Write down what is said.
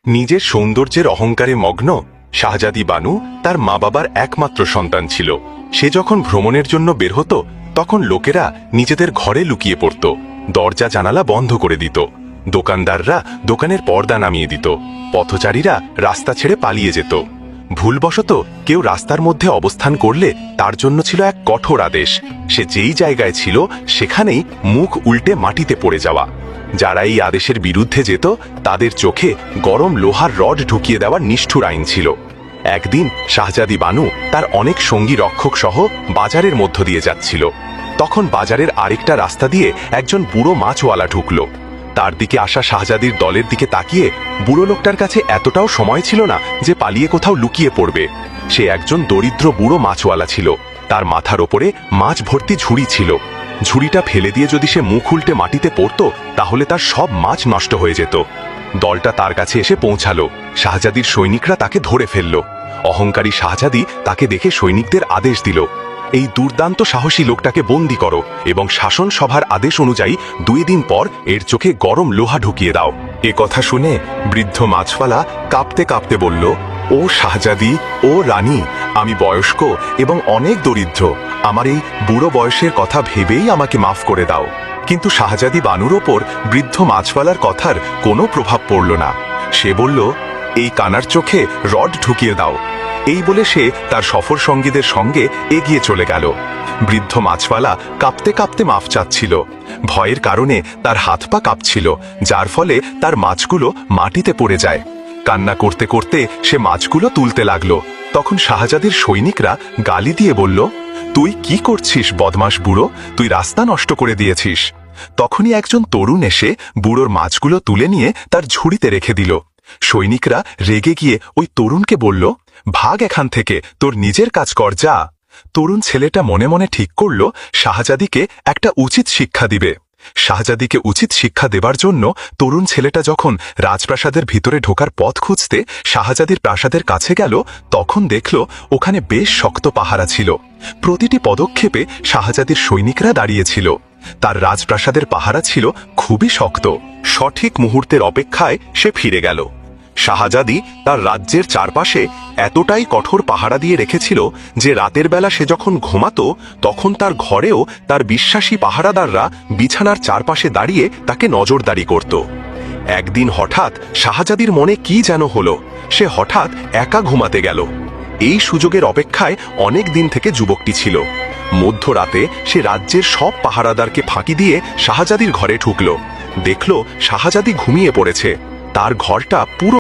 নিজের সৌন্দর্যের অহংকারে মগ্ন শাহজাদি বানু তার মা বাবার একমাত্র সন্তান ছিল। সে যখন ভ্রমণের জন্য বের হতো তখন লোকেরা নিজেদের ঘরে লুকিয়ে পড়ত, দরজা জানালা বন্ধ করে দিত, দোকানদাররা দোকানের পর্দা নামিয়ে দিত, পথচারীরা রাস্তা ছেড়ে পালিয়ে যেত। ভুলবশত কেউ রাস্তার মধ্যে অবস্থান করলে তার জন্য ছিল এক কঠোর আদেশ, সে যেই জায়গায় ছিল সেখানেই মুখ উল্টে মাটিতে পড়ে যাওয়া। যারা এই আদেশের বিরুদ্ধে যেত তাদের চোখে গরম লোহার রড ঢুকিয়ে দেওয়ার নিষ্ঠুর আইন ছিল। একদিন শাহজাদি বানু তার অনেক সঙ্গী রক্ষক সহ বাজারের মধ্য দিয়ে যাচ্ছিল। তখন বাজারের আরেকটা রাস্তা দিয়ে একজন বুড়ো মাছওয়ালা ঢুকল। তার দিকে আসা শাহজাদির দলের দিকে তাকিয়ে বুড়ো লোকটার কাছে এতটাও সময় ছিল না যে পালিয়ে কোথাও লুকিয়ে পড়বে। সে একজন দরিদ্র বুড়ো মাছওয়ালা ছিল। তার মাথার ওপরে মাছ ভর্তি ঝুড়ি ছিল। ঝুড়িটা ফেলে দিয়ে যদি সে মুখ উল্টে মাটিতে পড়ত তাহলে তার সব মাছ নষ্ট হয়ে যেত। দলটা তার কাছে এসে পৌঁছালো। শাহজাদির সৈনিকরা তাকে ধরে ফেলল। অহংকারী শাহজাদি তাকে দেখে সৈনিকদের আদেশ দিল, এই দুর্দান্ত সাহসী লোকটাকে বন্দী করো এবং শাসন সভার আদেশ অনুযায়ী 2 দিন পর এর চোখে গরম লোহা ঢুকিয়ে দাও। এ কথা শুনে বৃদ্ধ মাছওয়ালা কাঁপতে কাঁপতে বলল, ও শাহজাদি, ও রানী, আমি বয়স্ক এবং অনেক দরিদ্র, আমার এই বুড়ো বয়সের কথা ভেবেই আমাকে মাফ করে দাও। কিন্তু শাহজাদি বানুর ওপর বৃদ্ধ মাছওয়ালার কথার কোনো প্রভাব পড়ল না। সে বলল, এই কানার চোখে রড ঢুকিয়ে দাও। এই বলে সে তার সফর সঙ্গীদের সঙ্গে এগিয়ে চলে গেল। বৃদ্ধ মাছওয়ালা কাঁপতে কাঁপতে মাফ চাচ্ছিল। ভয়ের কারণে তার হাত পা কাঁপছিল, যার ফলে তার মাছগুলো মাটিতে পড়ে যায়। কান্না করতে করতে সে মাছগুলো তুলতে লাগলো। তখন শাহজাদির সৈনিকরা গালি দিয়ে বলল, তুই কি করছিস বদমাশ বুড়ো, তুই রাস্তা নষ্ট করে দিয়েছিস। তখনই একজন তরুণ এসে বুড়োর মাছগুলো তুলে নিয়ে তার ঝুড়িতে রেখে দিল। সৈনিকরা রেগে গিয়ে ওই তরুণকে বলল, ভাগ এখান থেকে, তোর নিজের কাজ কর যা। তরুণ ছেলেটা মনে মনে ঠিক করল শাহজাদিকে একটা উচিত শিক্ষা দিবে। শাহজাদিকে উচিত শিক্ষা দেবার জন্য তরুণ ছেলেটা যখন রাজপ্রাসাদের ভিতরে ঢোকার পথ খুঁজতে শাহজাদির প্রাসাদের কাছে গেল তখন দেখল ওখানে বেশ শক্ত পাহারা ছিল। প্রতিটি পদক্ষেপে শাহজাদির সৈনিকরা দাঁড়িয়েছিল। তার রাজপ্রাসাদের পাহারা ছিল খুবই শক্ত। সঠিক মুহূর্তের অপেক্ষায় সে ফিরে গেল। শাহজাদি তার রাজ্যের চারপাশে এতটাই কঠোর পাহারা দিয়ে রেখেছিল যে রাতের বেলা সে যখন ঘুমাতো তখন তার ঘরেও তার বিশ্বাসী পাহারাদাররা বিছানার চারপাশে দাঁড়িয়ে তাকে নজরদারি করত। একদিন হঠাৎ শাহজাদির মনে কি যেন হলো, সে হঠাৎ একা ঘুমাতে গেল। এই সুযোগের অপেক্ষায় অনেক দিন থেকে যুবকটি ছিল। মধ্যরাতে সে রাজ্যের সব পাহারাদারকে ফাঁকি দিয়ে শাহজাদির ঘরে ঢুকল। দেখল শাহজাদি ঘুমিয়ে পড়েছে। তার ঘরটা পুরো